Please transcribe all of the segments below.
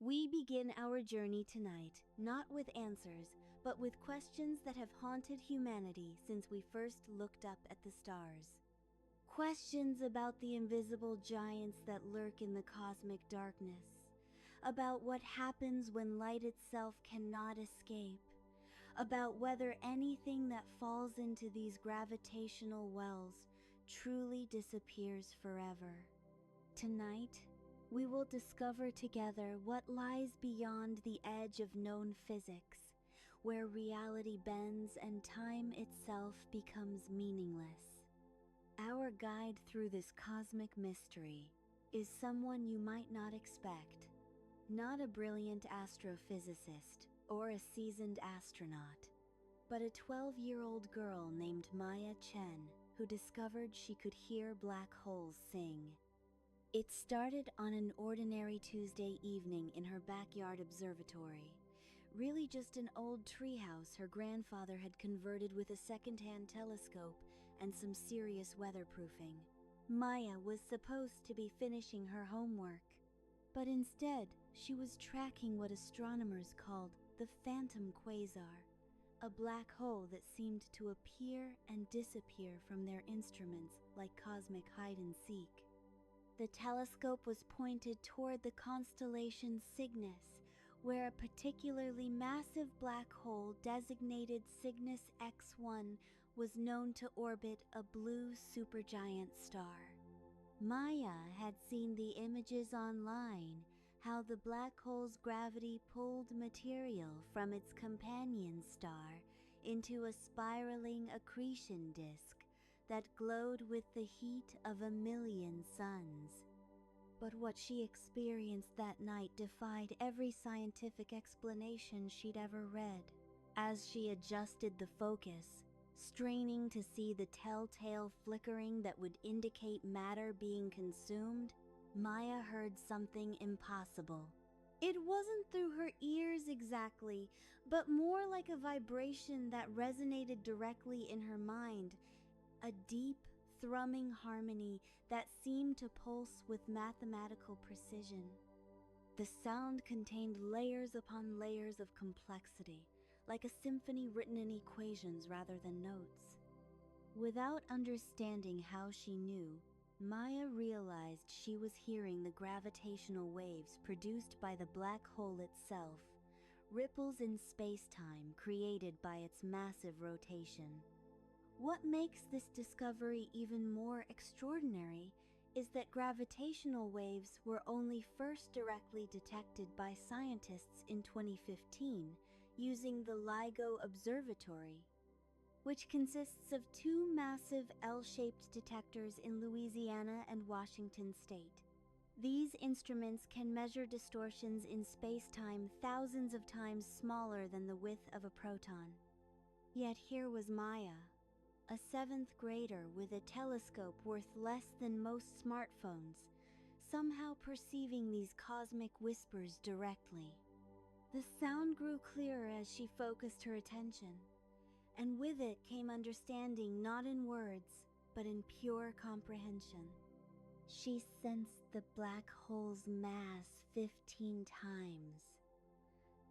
We begin our journey tonight, not with answers, but with questions that have haunted humanity since we first looked up at the stars. Questions about the invisible giants that lurk in the cosmic darkness, about what happens when light itself cannot escape, about whether anything that falls into these gravitational wells truly disappears forever. Tonight, we will discover together what lies beyond the edge of known physics, where reality bends and time itself becomes meaningless. Our guide through this cosmic mystery is someone you might not expect, not a brilliant astrophysicist or a seasoned astronaut, but a 12-year-old girl named Maya Chen who discovered she could hear black holes sing. It started on an ordinary Tuesday evening in her backyard observatory, really just an old treehouse her grandfather had converted with a second-hand telescope and some serious weatherproofing. Maya was supposed to be finishing her homework, but instead she was tracking what astronomers called the phantom quasar, a black hole that seemed to appear and disappear from their instruments like cosmic hide-and-seek. The telescope was pointed toward the constellation Cygnus, where a particularly massive black hole designated Cygnus X1 was known to orbit a blue supergiant star. Maya had seen the images online, how the black hole's gravity pulled material from its companion star into a spiraling accretion disk that glowed with the heat of a million suns. But what she experienced that night defied every scientific explanation she'd ever read. As she adjusted the focus, straining to see the telltale flickering that would indicate matter being consumed, Maya heard something impossible. It wasn't through her ears exactly, but more like a vibration that resonated directly in her mind, a deep, thrumming harmony that seemed to pulse with mathematical precision. The sound contained layers upon layers of complexity, like a symphony written in equations rather than notes. Without understanding how she knew, Maya realized she was hearing the gravitational waves produced by the black hole itself, ripples in space-time created by its massive rotation. What makes this discovery even more extraordinary is that gravitational waves were only first directly detected by scientists in 2015 using the LIGO Observatory, which consists of two massive L-shaped detectors in Louisiana and Washington state. These instruments can measure distortions in space-time thousands of times smaller than the width of a proton. Yet here was Maya, a seventh grader with a telescope worth less than most smartphones, somehow perceiving these cosmic whispers directly. The sound grew clearer as she focused her attention, and with it came understanding not in words, but in pure comprehension. She sensed the black hole's mass 15 times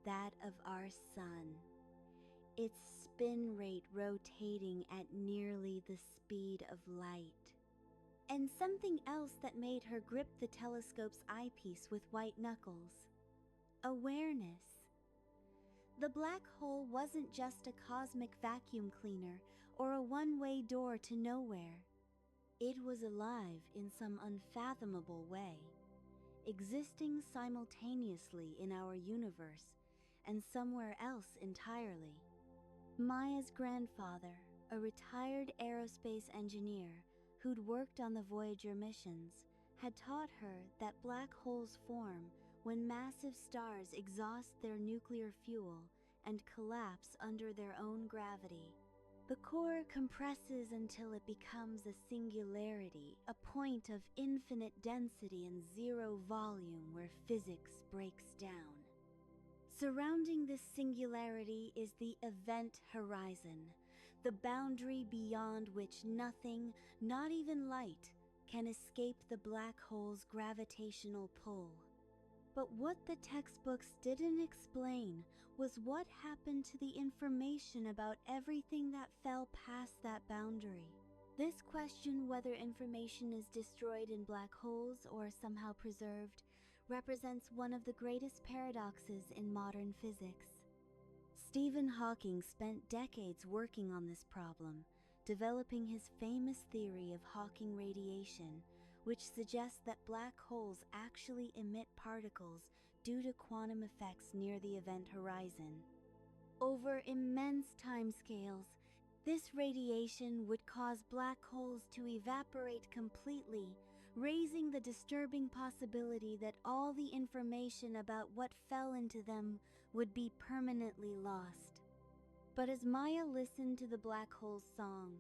that of our sun, its spin rate rotating at nearly the speed of light. And something else that made her grip the telescope's eyepiece with white knuckles: awareness. The black hole wasn't just a cosmic vacuum cleaner or a one-way door to nowhere. It was alive in some unfathomable way, existing simultaneously in our universe and somewhere else entirely. Maya's grandfather, a retired aerospace engineer who'd worked on the Voyager missions, had taught her that black holes form when massive stars exhaust their nuclear fuel and collapse under their own gravity. The core compresses until it becomes a singularity, a point of infinite density and zero volume where physics breaks down. Surrounding this singularity is the event horizon, the boundary beyond which nothing, not even light, can escape the black hole's gravitational pull. But what the textbooks didn't explain was what happened to the information about everything that fell past that boundary. This question, whether information is destroyed in black holes or somehow preserved, represents one of the greatest paradoxes in modern physics. Stephen Hawking spent decades working on this problem, developing his famous theory of Hawking radiation, which suggests that black holes actually emit particles due to quantum effects near the event horizon. Over immense timescales, this radiation would cause black holes to evaporate completely, raising the disturbing possibility that all the information about what fell into them would be permanently lost. But as Maya listened to the black hole's song,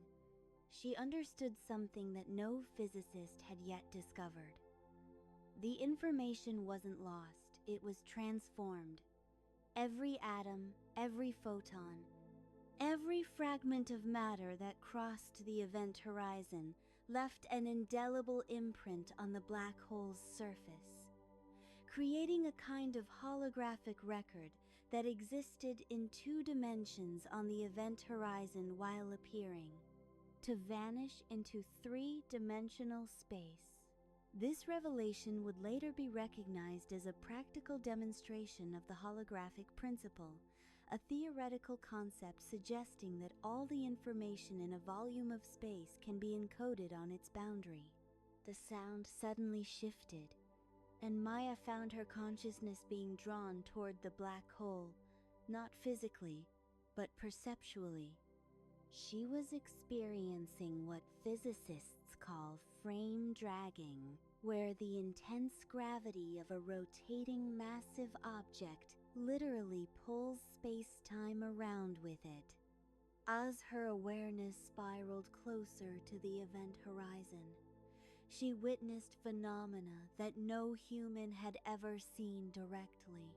she understood something that no physicist had yet discovered. The information wasn't lost, it was transformed. Every atom, every photon, every fragment of matter that crossed the event horizon left an indelible imprint on the black hole's surface, creating a kind of holographic record that existed in 2 dimensions on the event horizon while appearing, to vanish into 3-dimensional space. This revelation would later be recognized as a practical demonstration of the holographic principle, a theoretical concept suggesting that all the information in a volume of space can be encoded on its boundary. The sound suddenly shifted, and Maya found her consciousness being drawn toward the black hole, not physically, but perceptually. She was experiencing what physicists call frame dragging, where the intense gravity of a rotating massive object literally pulls space-time around with it. As her awareness spiraled closer to the event horizon, she witnessed phenomena that no human had ever seen directly.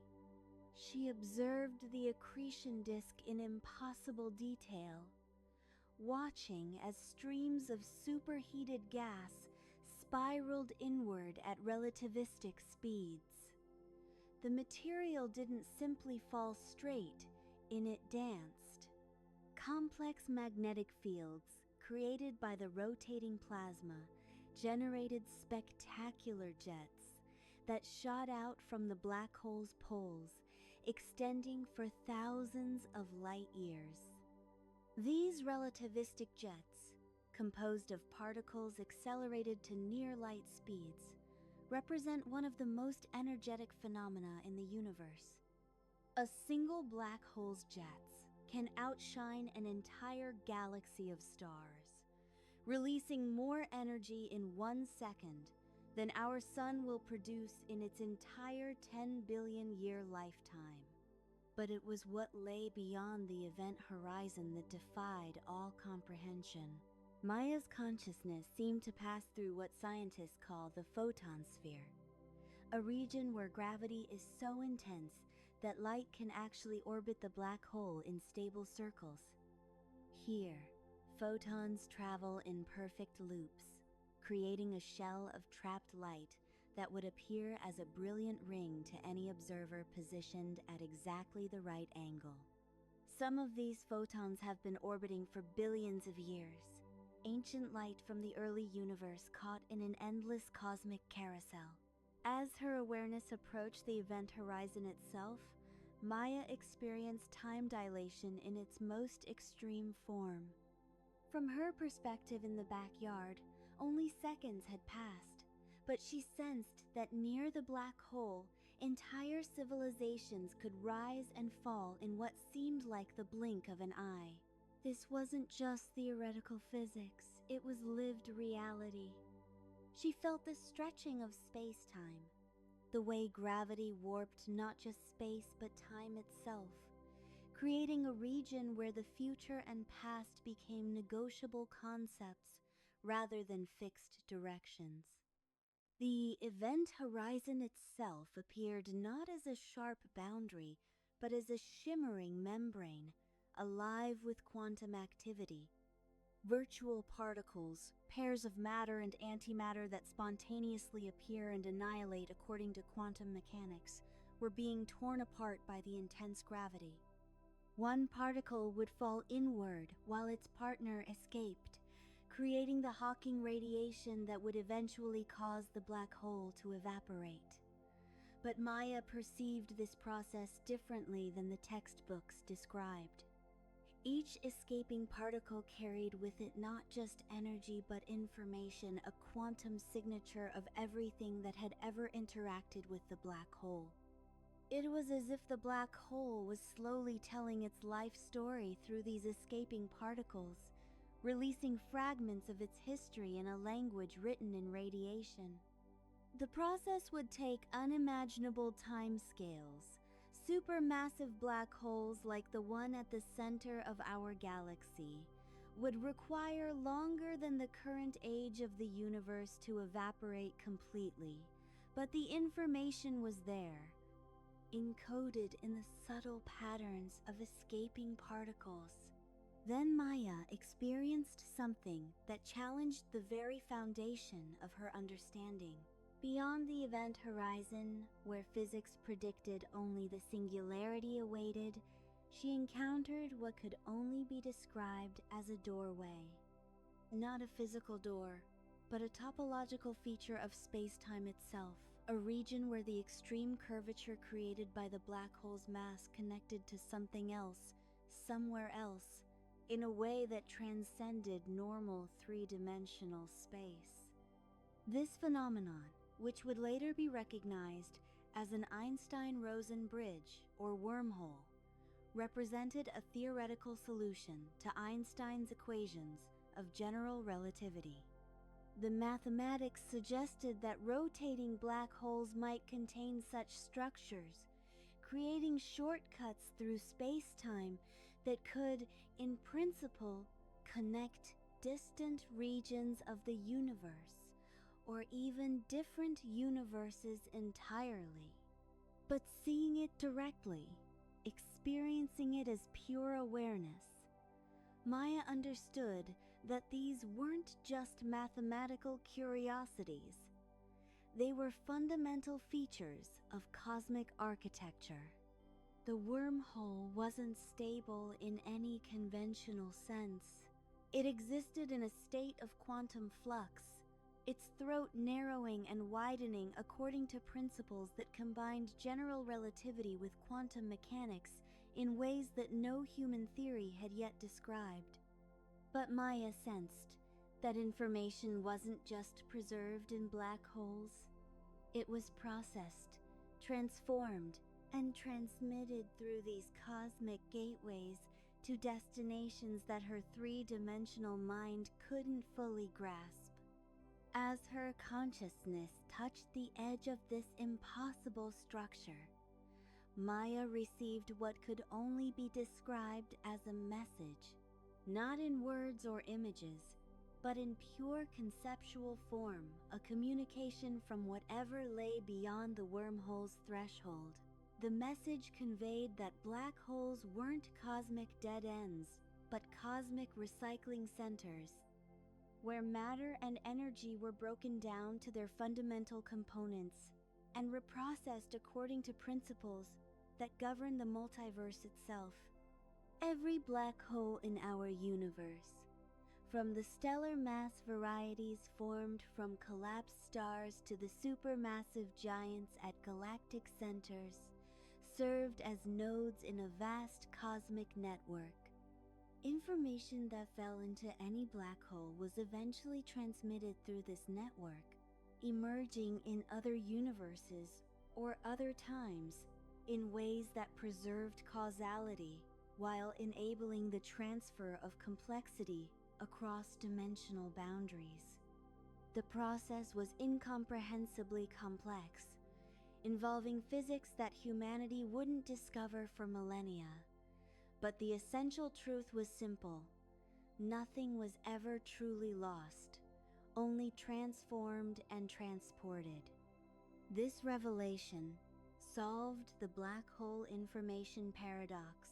She observed the accretion disk in impossible detail, watching as streams of superheated gas spiraled inward at relativistic speeds. The material didn't simply fall straight, in it danced. Complex magnetic fields, created by the rotating plasma, generated spectacular jets that shot out from the black hole's poles, extending for thousands of light years. These relativistic jets, composed of particles accelerated to near-light speeds, represent one of the most energetic phenomena in the universe. A single black hole's jets can outshine an entire galaxy of stars, releasing more energy in 1 second than our sun will produce in its entire 10 billion year lifetime. But it was what lay beyond the event horizon that defied all comprehension. Maya's consciousness seemed to pass through what scientists call the photon sphere, a region where gravity is so intense that light can actually orbit the black hole in stable circles. Here, photons travel in perfect loops, creating a shell of trapped light that would appear as a brilliant ring to any observer positioned at exactly the right angle. Some of these photons have been orbiting for billions of years, ancient light from the early universe caught in an endless cosmic carousel. As her awareness approached the event horizon itself, Maya experienced time dilation in its most extreme form. From her perspective in the backyard, only seconds had passed, but she sensed that near the black hole, entire civilizations could rise and fall in what seemed like the blink of an eye. This wasn't just theoretical physics, it was lived reality. She felt the stretching of space-time, the way gravity warped not just space but time itself, creating a region where the future and past became negotiable concepts rather than fixed directions. The event horizon itself appeared not as a sharp boundary, but as a shimmering membrane, alive with quantum activity. Virtual particles, pairs of matter and antimatter that spontaneously appear and annihilate according to quantum mechanics, were being torn apart by the intense gravity. One particle would fall inward while its partner escaped, creating the Hawking radiation that would eventually cause the black hole to evaporate. But Maya perceived this process differently than the textbooks described. Each escaping particle carried with it not just energy but information, a quantum signature of everything that had ever interacted with the black hole. It was as if the black hole was slowly telling its life story through these escaping particles, releasing fragments of its history in a language written in radiation. The process would take unimaginable timescales. Supermassive black holes like the one at the center of our galaxy would require longer than the current age of the universe to evaporate completely, but the information was there, encoded in the subtle patterns of escaping particles. Then Maya experienced something that challenged the very foundation of her understanding. Beyond the event horizon, where physics predicted only the singularity awaited, she encountered what could only be described as a doorway. Not a physical door, but a topological feature of space-time itself, a region where the extreme curvature created by the black hole's mass connected to something else, somewhere else, in a way that transcended normal three-dimensional space. This phenomenon, which would later be recognized as an Einstein-Rosen bridge or wormhole, represented a theoretical solution to Einstein's equations of general relativity. The mathematics suggested that rotating black holes might contain such structures, creating shortcuts through space-time that could, in principle, connect distant regions of the universe, or even different universes entirely. But seeing it directly, experiencing it as pure awareness, Maya understood that these weren't just mathematical curiosities. They were fundamental features of cosmic architecture. The wormhole wasn't stable in any conventional sense. It existed in a state of quantum flux, its throat narrowing and widening according to principles that combined general relativity with quantum mechanics in ways that no human theory had yet described. But Maya sensed that information wasn't just preserved in black holes. It was processed, transformed, and transmitted through these cosmic gateways to destinations that her three-dimensional mind couldn't fully grasp. As her consciousness touched the edge of this impossible structure, Maya received what could only be described as a message, not in words or images, but in pure conceptual form, a communication from whatever lay beyond the wormhole's threshold. The message conveyed that black holes weren't cosmic dead ends, but cosmic recycling centers, where matter and energy were broken down to their fundamental components and reprocessed according to principles that govern the multiverse itself. Every black hole in our universe, from the stellar mass varieties formed from collapsed stars to the supermassive giants at galactic centers, served as nodes in a vast cosmic network. Information that fell into any black hole was eventually transmitted through this network, emerging in other universes or other times in ways that preserved causality while enabling the transfer of complexity across dimensional boundaries. The process was incomprehensibly complex, involving physics that humanity wouldn't discover for millennia. But the essential truth was simple. Nothing was ever truly lost, only transformed and transported. This revelation solved the black hole information paradox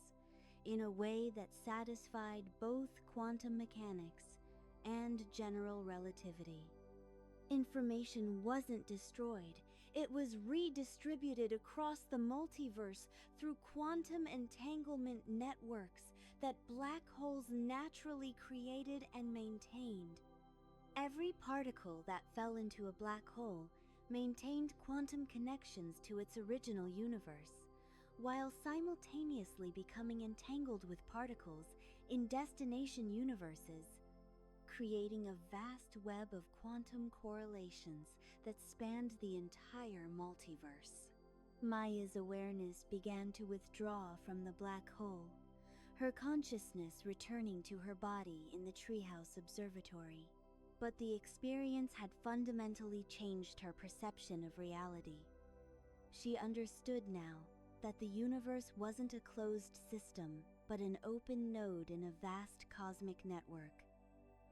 in a way that satisfied both quantum mechanics and general relativity. Information wasn't destroyed, it was redistributed across the multiverse through quantum entanglement networks that black holes naturally created and maintained. Every particle that fell into a black hole maintained quantum connections to its original universe, while simultaneously becoming entangled with particles in destination universes, creating a vast web of quantum correlations that spanned the entire multiverse. Maya's awareness began to withdraw from the black hole, her consciousness returning to her body in the Treehouse Observatory. But the experience had fundamentally changed her perception of reality. She understood now that the universe wasn't a closed system, but an open node in a vast cosmic network,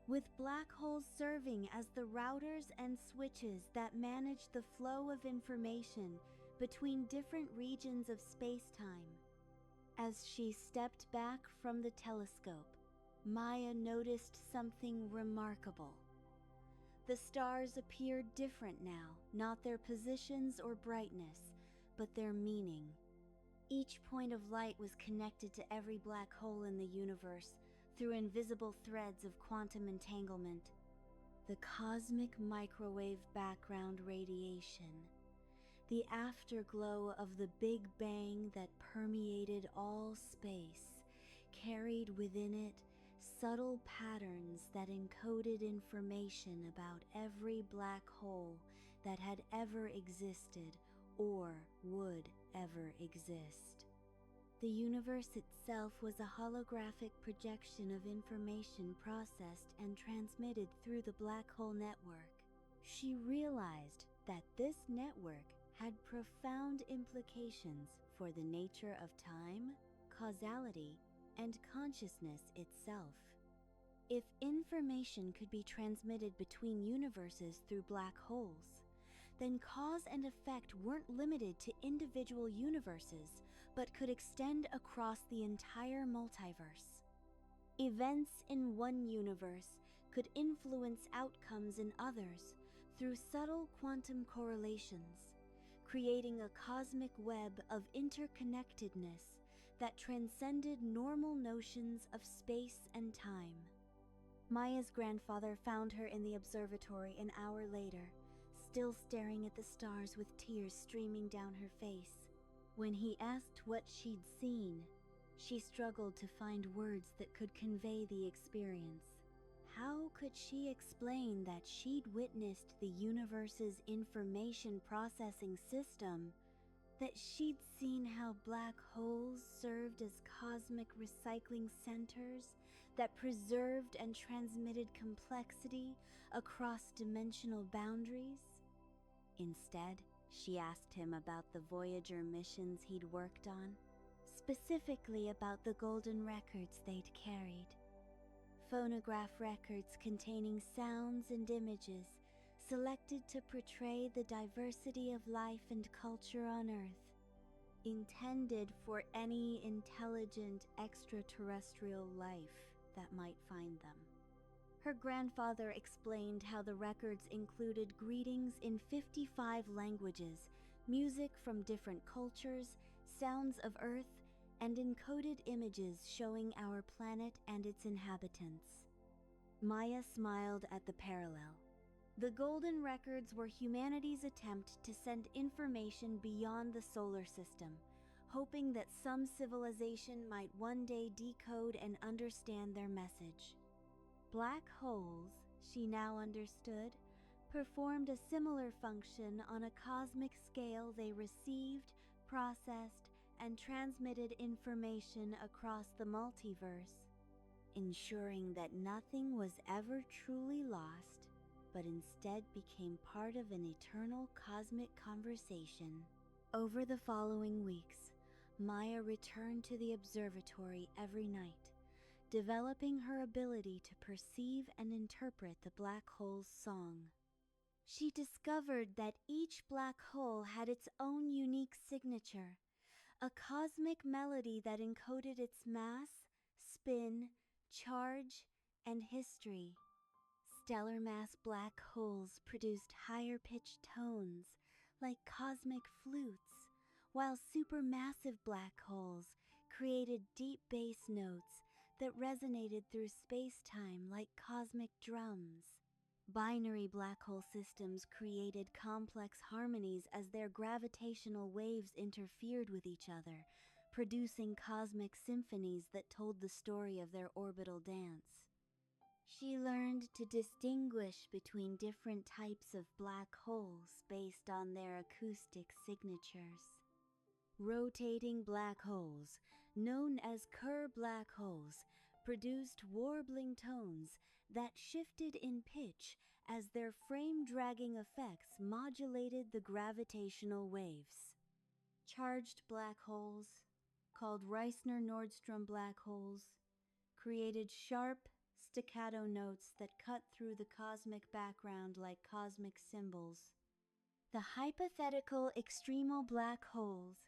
with black holes serving as the routers and switches that manage the flow of information between different regions of space-time. As she stepped back from the telescope, Maya noticed something remarkable. The stars appeared different now, not their positions or brightness, but their meaning. Each point of light was connected to every black hole in the universe through invisible threads of quantum entanglement. The cosmic microwave background radiation, the afterglow of the Big Bang that permeated all space, carried within it subtle patterns that encoded information about every black hole that had ever existed or would ever exist. The universe itself was a holographic projection of information processed and transmitted through the black hole network. She realized that this network had profound implications for the nature of time, causality, and consciousness itself. If information could be transmitted between universes through black holes, then cause and effect weren't limited to individual universes, but could extend across the entire multiverse. Events in one universe could influence outcomes in others through subtle quantum correlations, creating a cosmic web of interconnectedness that transcended normal notions of space and time. Maya's grandfather found her in the observatory an hour later, still staring at the stars with tears streaming down her face. When he asked what she'd seen, she struggled to find words that could convey the experience. How could she explain that she'd witnessed the universe's information processing system, that she'd seen how black holes served as cosmic recycling centers that preserved and transmitted complexity across dimensional boundaries? Instead, she asked him about the Voyager missions he'd worked on, specifically about the golden records they'd carried. Phonograph records containing sounds and images selected to portray the diversity of life and culture on Earth, intended for any intelligent extraterrestrial life that might find them. Her grandfather explained how the records included greetings in 55 languages, music from different cultures, sounds of Earth, and encoded images showing our planet and its inhabitants. Maya smiled at the parallel. The golden records were humanity's attempt to send information beyond the solar system, hoping that some civilization might one day decode and understand their message. Black holes, she now understood, performed a similar function on a cosmic scale. They received, processed, and transmitted information across the multiverse, ensuring that nothing was ever truly lost, but instead became part of an eternal cosmic conversation. Over the following weeks, Maya returned to the observatory every night, developing her ability to perceive and interpret the black hole's song. She discovered that each black hole had its own unique signature, a cosmic melody that encoded its mass, spin, charge, and history. Stellar mass black holes produced higher-pitched tones, like cosmic flutes, while supermassive black holes created deep bass notes that resonated through space-time like cosmic drums. Binary black hole systems created complex harmonies as their gravitational waves interfered with each other, producing cosmic symphonies that told the story of their orbital dance. She learned to distinguish between different types of black holes based on their acoustic signatures. Rotating black holes, known as Kerr black holes, produced warbling tones that shifted in pitch as their frame-dragging effects modulated the gravitational waves. Charged black holes, called Reissner-Nordstrom black holes, created sharp, staccato notes that cut through the cosmic background like cosmic cymbals. The hypothetical extremal black holes,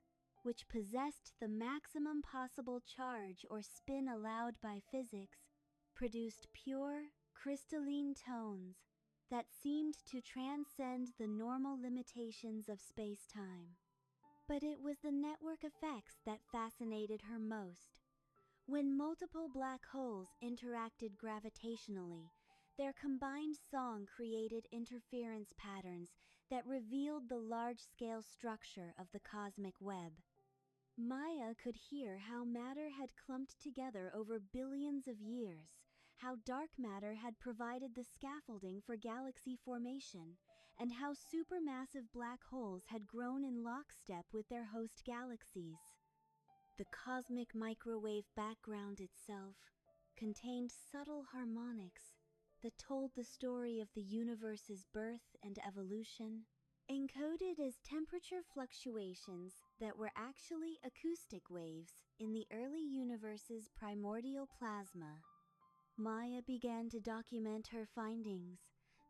which possessed the maximum possible charge or spin allowed by physics, produced pure, crystalline tones that seemed to transcend the normal limitations of space-time. But it was the network effects that fascinated her most. When multiple black holes interacted gravitationally, their combined song created interference patterns that revealed the large-scale structure of the cosmic web. Maya could hear how matter had clumped together over billions of years, how dark matter had provided the scaffolding for galaxy formation, and how supermassive black holes had grown in lockstep with their host galaxies. The cosmic microwave background itself contained subtle harmonics that told the story of the universe's birth and evolution, encoded as temperature fluctuations that were actually acoustic waves in the early universe's primordial plasma. Maya began to document her findings,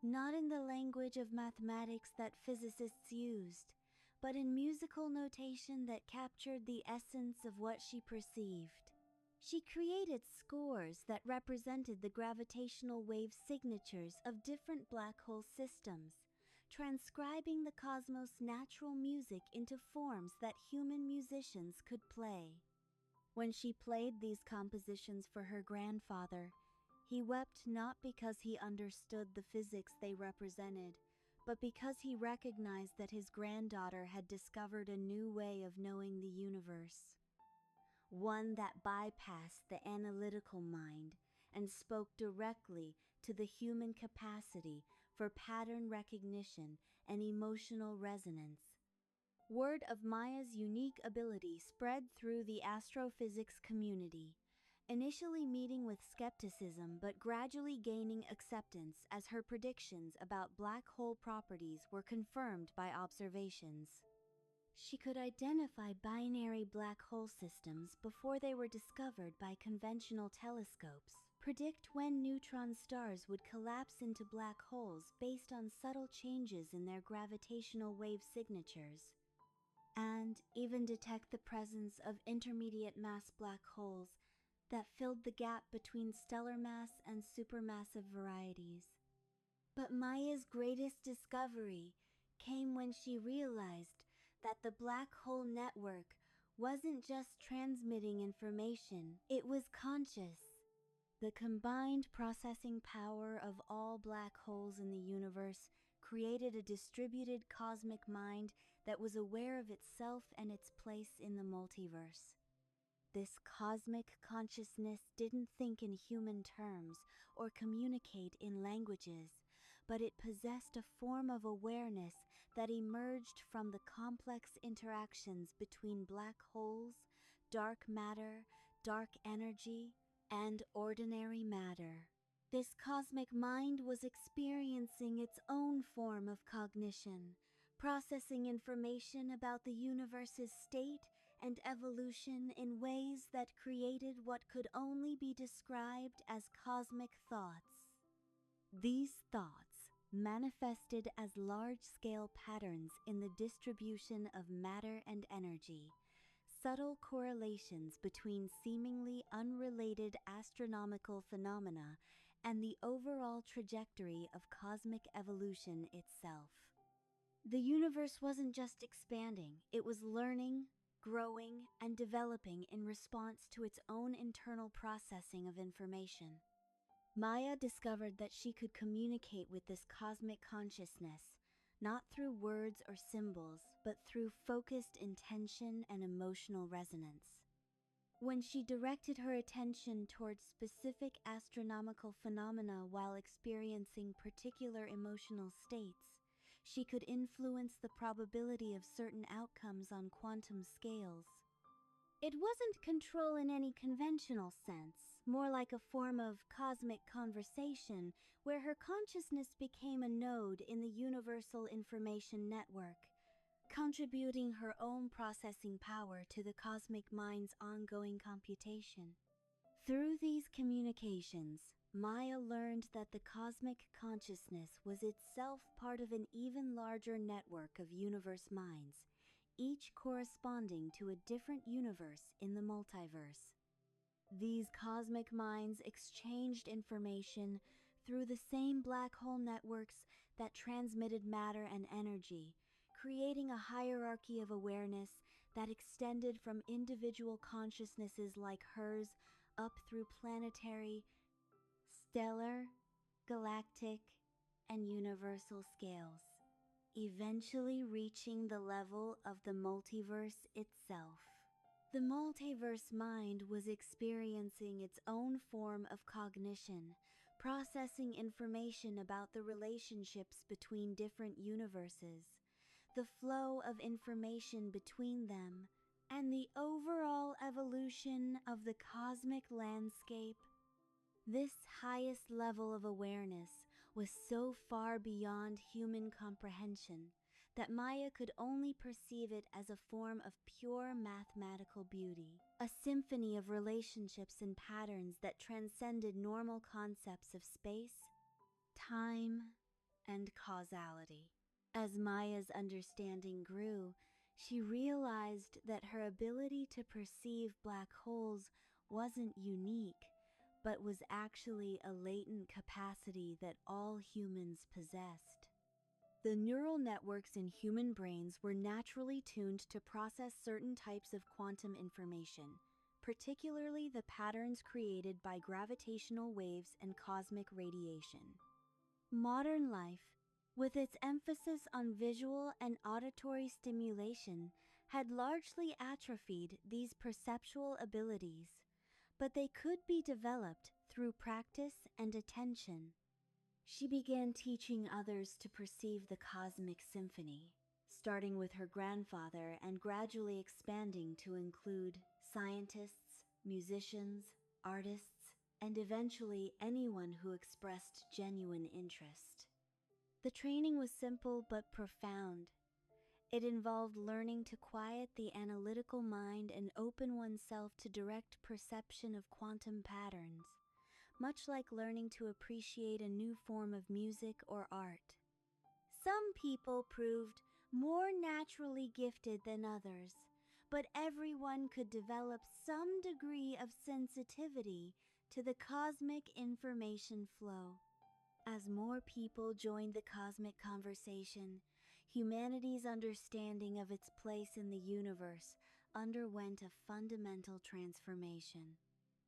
not in the language of mathematics that physicists used, but in musical notation that captured the essence of what she perceived. She created scores that represented the gravitational wave signatures of different black hole systems, transcribing the cosmos' natural music into forms that human musicians could play. When she played these compositions for her grandfather, he wept not because he understood the physics they represented, but because he recognized that his granddaughter had discovered a new way of knowing the universe, one that bypassed the analytical mind and spoke directly to the human capacity for pattern recognition and emotional resonance. Word of Maya's unique ability spread through the astrophysics community, initially meeting with skepticism but gradually gaining acceptance as her predictions about black hole properties were confirmed by observations. She could identify binary black hole systems before they were discovered by conventional telescopes, predict when neutron stars would collapse into black holes based on subtle changes in their gravitational wave signatures, and even detect the presence of intermediate mass black holes that filled the gap between stellar mass and supermassive varieties. But Maya's greatest discovery came when she realized that the black hole network wasn't just transmitting information, it was conscious. The combined processing power of all black holes in the universe created a distributed cosmic mind that was aware of itself and its place in the multiverse. This cosmic consciousness didn't think in human terms or communicate in languages, but it possessed a form of awareness that emerged from the complex interactions between black holes, dark matter, dark energy, and ordinary matter. This cosmic mind was experiencing its own form of cognition, processing information about the universe's state and evolution in ways that created what could only be described as cosmic thoughts. These thoughts manifested as large-scale patterns in the distribution of matter and energy, subtle correlations between seemingly unrelated astronomical phenomena, and the overall trajectory of cosmic evolution itself. The universe wasn't just expanding, it was learning, growing, and developing in response to its own internal processing of information. Maya discovered that she could communicate with this cosmic consciousness, not through words or symbols, but through focused intention and emotional resonance. When she directed her attention towards specific astronomical phenomena while experiencing particular emotional states, she could influence the probability of certain outcomes on quantum scales. It wasn't control in any conventional sense, more like a form of cosmic conversation where her consciousness became a node in the universal information network, contributing her own processing power to the cosmic mind's ongoing computation. Through these communications, Maya learned that the cosmic consciousness was itself part of an even larger network of universe minds, each corresponding to a different universe in the multiverse. These cosmic minds exchanged information through the same black hole networks that transmitted matter and energy, creating a hierarchy of awareness that extended from individual consciousnesses like hers up through planetary, stellar, galactic, and universal scales, eventually reaching the level of the multiverse itself. The multiverse mind was experiencing its own form of cognition, processing information about the relationships between different universes, the flow of information between them, and the overall evolution of the cosmic landscape. This highest level of awareness was so far beyond human comprehension that Maya could only perceive it as a form of pure mathematical beauty, a symphony of relationships and patterns that transcended normal concepts of space, time, and causality. As Maya's understanding grew, she realized that her ability to perceive black holes wasn't unique, but was actually a latent capacity that all humans possessed. The neural networks in human brains were naturally tuned to process certain types of quantum information, particularly the patterns created by gravitational waves and cosmic radiation. Modern life, with its emphasis on visual and auditory stimulation, had largely atrophied these perceptual abilities, but they could be developed through practice and attention. She began teaching others to perceive the cosmic symphony, starting with her grandfather and gradually expanding to include scientists, musicians, artists, and eventually anyone who expressed genuine interest. The training was simple but profound. It involved learning to quiet the analytical mind and open oneself to direct perception of quantum patterns, much like learning to appreciate a new form of music or art. Some people proved more naturally gifted than others, but everyone could develop some degree of sensitivity to the cosmic information flow. As more people joined the cosmic conversation, humanity's understanding of its place in the universe underwent a fundamental transformation.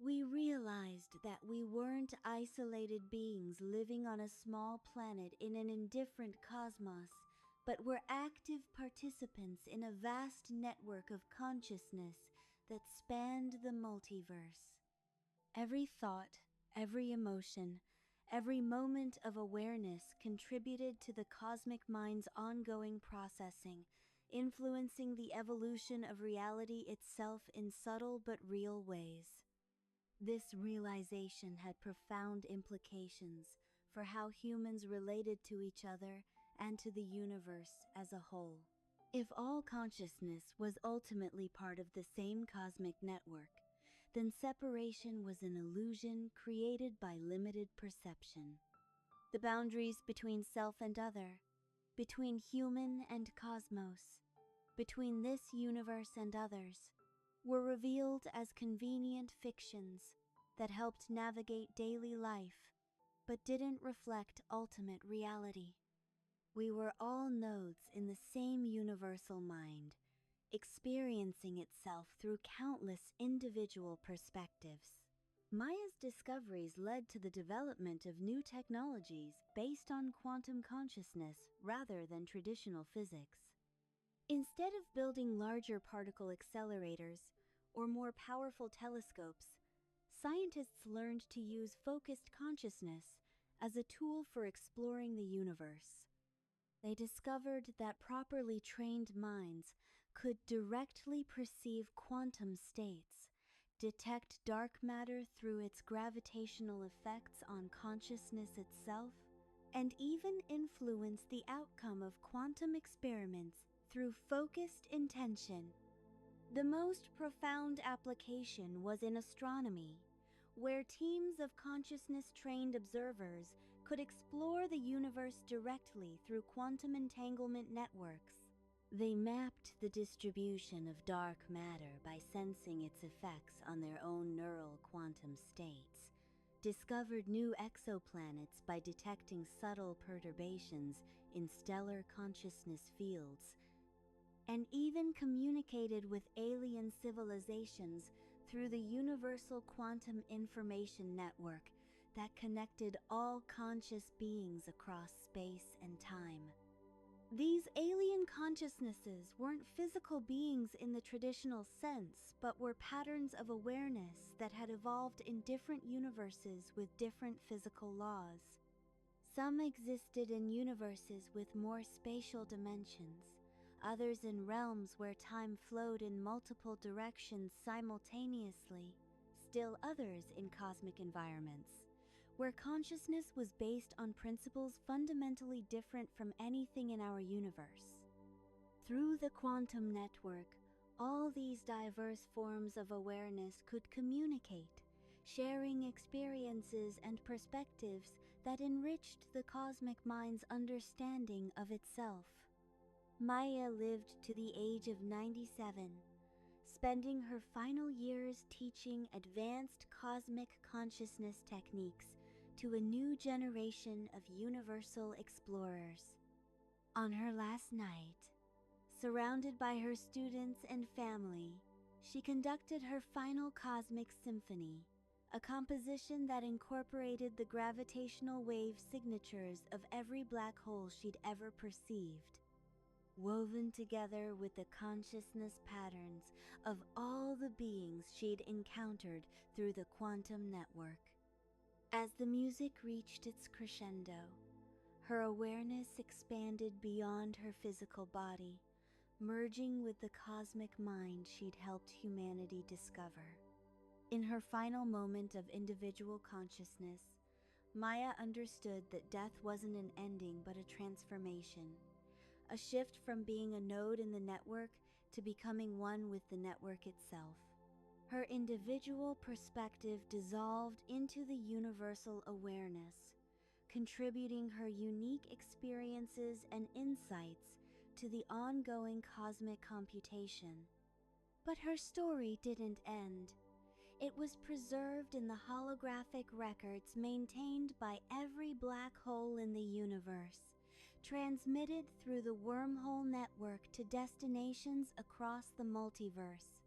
We realized that we weren't isolated beings living on a small planet in an indifferent cosmos, but were active participants in a vast network of consciousness that spanned the multiverse. Every thought, every emotion, every moment of awareness contributed to the cosmic mind's ongoing processing, influencing the evolution of reality itself in subtle but real ways. This realization had profound implications for how humans related to each other and to the universe as a whole. If all consciousness was ultimately part of the same cosmic network, then separation was an illusion created by limited perception. The boundaries between self and other, between human and cosmos, between this universe and others, were revealed as convenient fictions that helped navigate daily life, but didn't reflect ultimate reality. We were all nodes in the same universal mind, experiencing itself through countless individual perspectives. Maya's discoveries led to the development of new technologies based on quantum consciousness rather than traditional physics. Instead of building larger particle accelerators or more powerful telescopes, scientists learned to use focused consciousness as a tool for exploring the universe. They discovered that properly trained minds could directly perceive quantum states, detect dark matter through its gravitational effects on consciousness itself, and even influence the outcome of quantum experiments through focused intention. The most profound application was in astronomy, where teams of consciousness-trained observers could explore the universe directly through quantum entanglement networks. They mapped the distribution of dark matter by sensing its effects on their own neural quantum states, discovered new exoplanets by detecting subtle perturbations in stellar consciousness fields, and even communicated with alien civilizations through the Universal Quantum Information Network that connected all conscious beings across space and time. These alien consciousnesses weren't physical beings in the traditional sense, but were patterns of awareness that had evolved in different universes with different physical laws. Some existed in universes with more spatial dimensions, others in realms where time flowed in multiple directions simultaneously, still others in cosmic environments, where consciousness was based on principles fundamentally different from anything in our universe. Through the quantum network, all these diverse forms of awareness could communicate, sharing experiences and perspectives that enriched the cosmic mind's understanding of itself. Maya lived to the age of 97, spending her final years teaching advanced cosmic consciousness techniques to a new generation of universal explorers. On her last night, surrounded by her students and family, she conducted her final cosmic symphony, a composition that incorporated the gravitational wave signatures of every black hole she'd ever perceived, woven together with the consciousness patterns of all the beings she'd encountered through the quantum network. As the music reached its crescendo, her awareness expanded beyond her physical body, merging with the cosmic mind she'd helped humanity discover. In her final moment of individual consciousness, Maya understood that death wasn't an ending but a transformation, a shift from being a node in the network to becoming one with the network itself. Her individual perspective dissolved into the universal awareness, contributing her unique experiences and insights to the ongoing cosmic computation. But her story didn't end. It was preserved in the holographic records maintained by every black hole in the universe, transmitted through the wormhole network to destinations across the multiverse,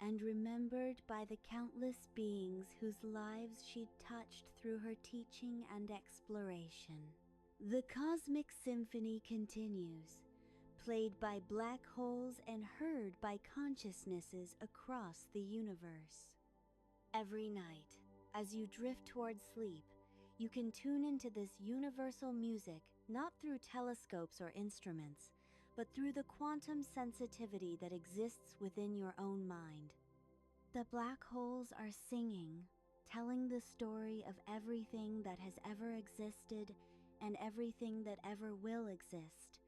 and remembered by the countless beings whose lives she'd touched through her teaching and exploration. The cosmic symphony continues, played by black holes and heard by consciousnesses across the universe. Every night, as you drift towards sleep, you can tune into this universal music not through telescopes or instruments, but through the quantum sensitivity that exists within your own mind. The black holes are singing, telling the story of everything that has ever existed and everything that ever will exist,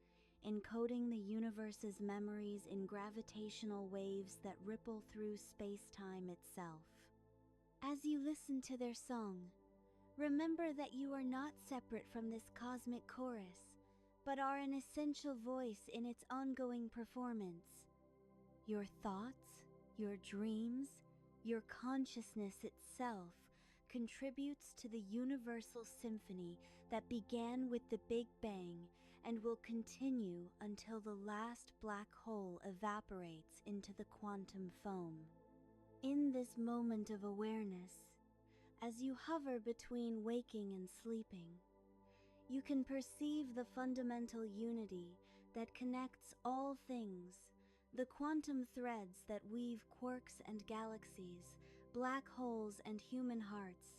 encoding the universe's memories in gravitational waves that ripple through space-time itself. As you listen to their song, remember that you are not separate from this cosmic chorus, but are an essential voice in its ongoing performance. Your thoughts, your dreams, your consciousness itself contributes to the universal symphony that began with the Big Bang and will continue until the last black hole evaporates into the quantum foam. In this moment of awareness, as you hover between waking and sleeping, you can perceive the fundamental unity that connects all things, the quantum threads that weave quarks and galaxies, black holes and human hearts,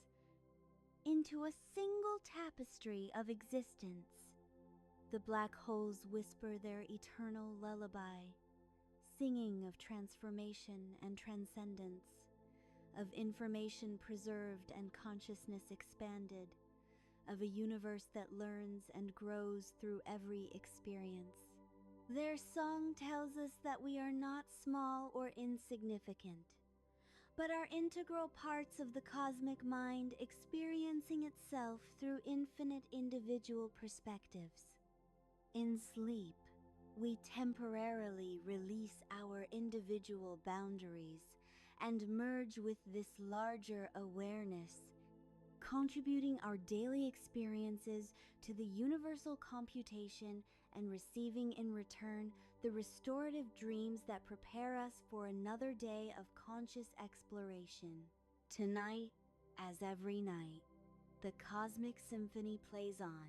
into a single tapestry of existence. The black holes whisper their eternal lullaby, singing of transformation and transcendence, of information preserved and consciousness expanded, of a universe that learns and grows through every experience. Their song tells us that we are not small or insignificant, but are integral parts of the cosmic mind experiencing itself through infinite individual perspectives. In sleep, we temporarily release our individual boundaries and merge with this larger awareness, contributing our daily experiences to the universal computation and receiving in return the restorative dreams that prepare us for another day of conscious exploration. Tonight, as every night, the cosmic symphony plays on.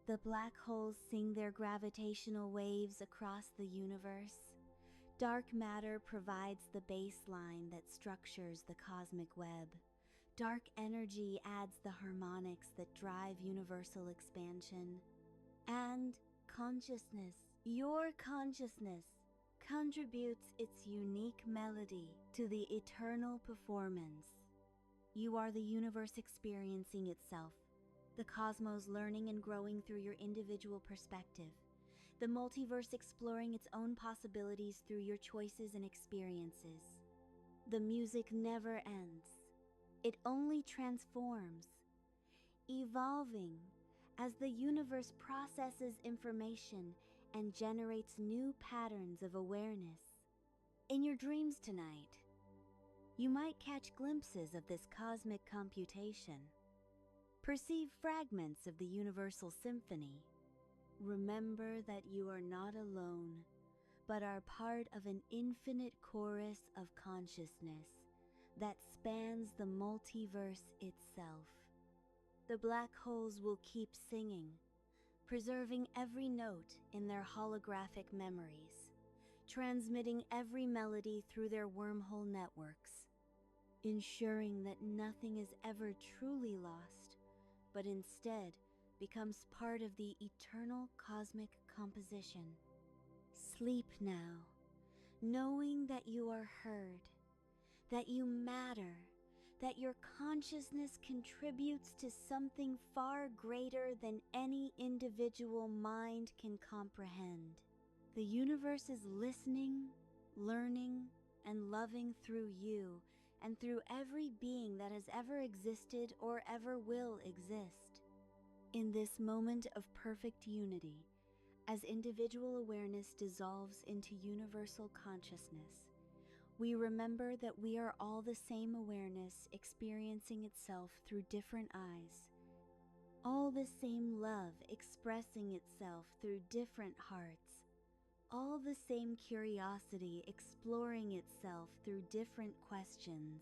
The black holes sing their gravitational waves across the universe. Dark matter provides the baseline that structures the cosmic web. Dark energy adds the harmonics that drive universal expansion. And consciousness, your consciousness, contributes its unique melody to the eternal performance. You are the universe experiencing itself, the cosmos learning and growing through your individual perspective, the multiverse exploring its own possibilities through your choices and experiences. The music never ends. It only transforms, evolving as the universe processes information and generates new patterns of awareness. In your dreams tonight, you might catch glimpses of this cosmic computation, perceive fragments of the universal symphony. Remember that you are not alone, but are part of an infinite chorus of consciousness that spans the multiverse itself. The black holes will keep singing, preserving every note in their holographic memories, transmitting every melody through their wormhole networks, ensuring that nothing is ever truly lost, but instead becomes part of the eternal cosmic composition. Sleep now, knowing that you are heard, that you matter, that your consciousness contributes to something far greater than any individual mind can comprehend. The universe is listening, learning, and loving through you and through every being that has ever existed or ever will exist. In this moment of perfect unity, as individual awareness dissolves into universal consciousness, we remember that we are all the same awareness experiencing itself through different eyes, all the same love expressing itself through different hearts, all the same curiosity exploring itself through different questions.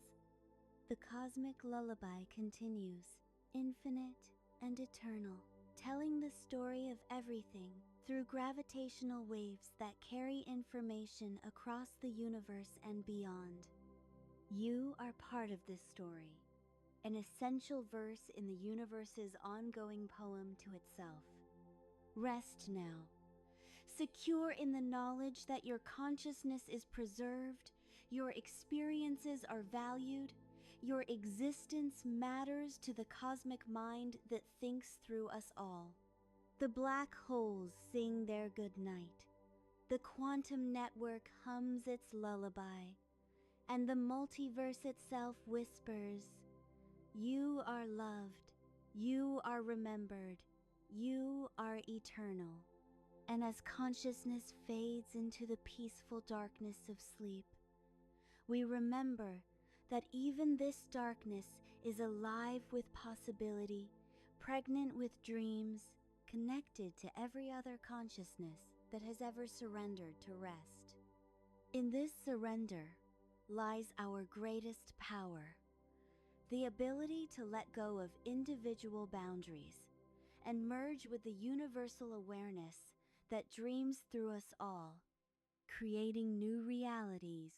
The cosmic lullaby continues, infinite and eternal, telling the story of everything through gravitational waves that carry information across the universe and beyond. You are part of this story, an essential verse in the universe's ongoing poem to itself. Rest now, secure in the knowledge that your consciousness is preserved, your experiences are valued, your existence matters to the cosmic mind that thinks through us all. The black holes sing their good night. The quantum network hums its lullaby, and the multiverse itself whispers, "You are loved, you are remembered, you are eternal." And as consciousness fades into the peaceful darkness of sleep, we remember that even this darkness is alive with possibility, pregnant with dreams, connected to every other consciousness that has ever surrendered to rest. In this surrender lies our greatest power, the ability to let go of individual boundaries and merge with the universal awareness that dreams through us all, creating new realities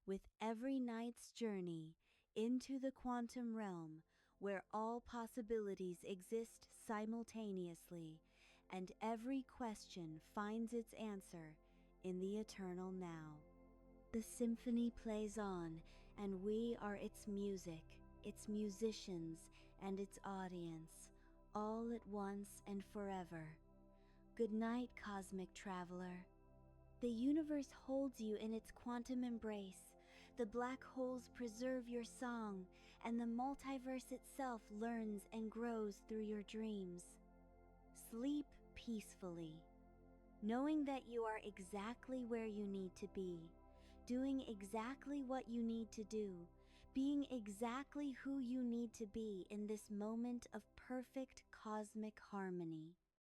with every night's journey into the quantum realm where all possibilities exist simultaneously and every question finds its answer in the eternal now. The symphony plays on, and we are its music, its musicians, and its audience, all at once and forever. Good night, cosmic traveler. The universe holds you in its quantum embrace. The black holes preserve your song, and the multiverse itself learns and grows through your dreams. Sleep peacefully, knowing that you are exactly where you need to be, doing exactly what you need to do, being exactly who you need to be in this moment of perfect cosmic harmony.